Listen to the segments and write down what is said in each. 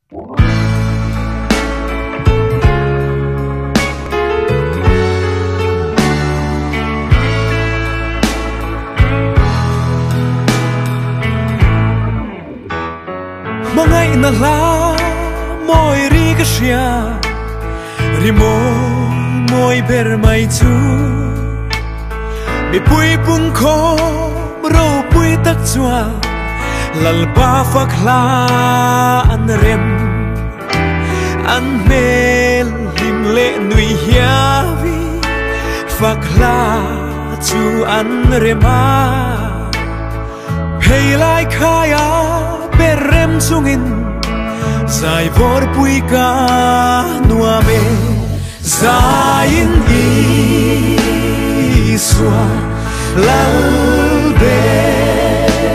Mangai na la moi ri ka sia ri moi ber mai chu mi pui pung kho ro pui tak chua lal ba phak la an rem an mel lim le nui hia vi phak la chu an rema hey lai khaya berem sungin zai vor pui ka nuame zain iswa lal berani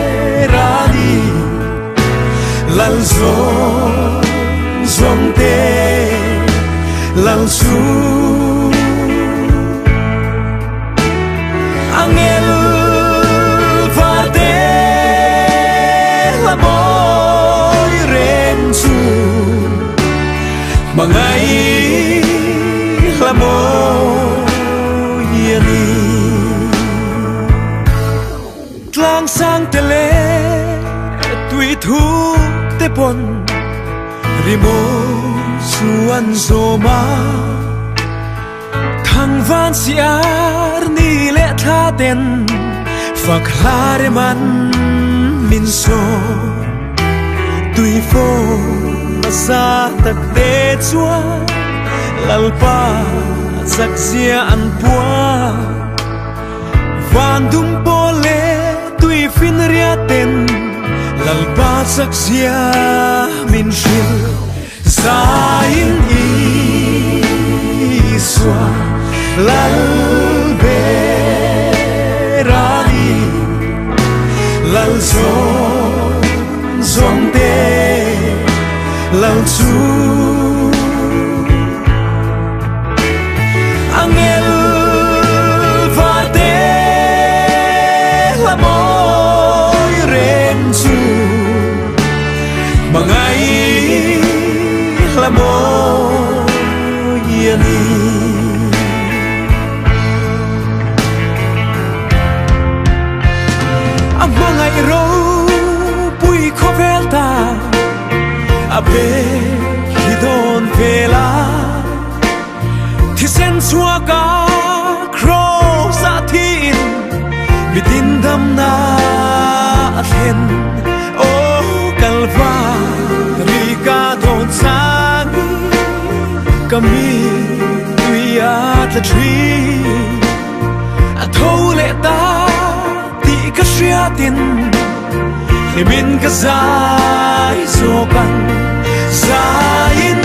lal zong te lal su angel mangai la mo yani tlang sang tele tui thu te pon rimo suan zoma thang van siar ni le tha ten phak hare man min so tui fo sa tak te chua lalpa sak sia an pua van dum pole tui fin ria ten lalpa sak sia min shil zain iswa lal berani lal zong te lal chu angel va te la moi rem chu mangai la moi yani amangai ro pui khovelta abe hidon vela thisen chua ka cross athin bitin dam na athen o kalva rika don sang kami tuya the tree athole ta ti ka shiatin limin ka zai so kan zain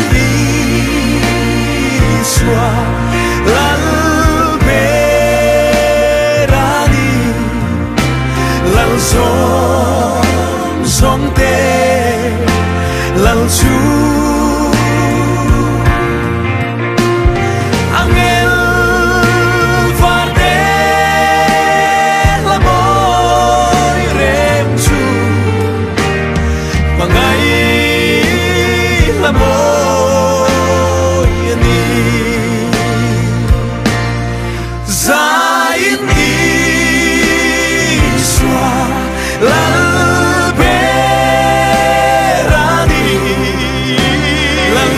iswa lal berani lal zong te lal chu angel va te la moi rem chu mangai la moi ni zain iswa lal berani lal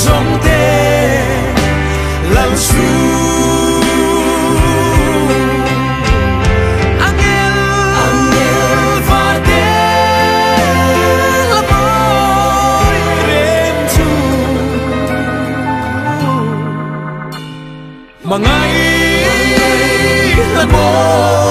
zong te lal su mangai la mo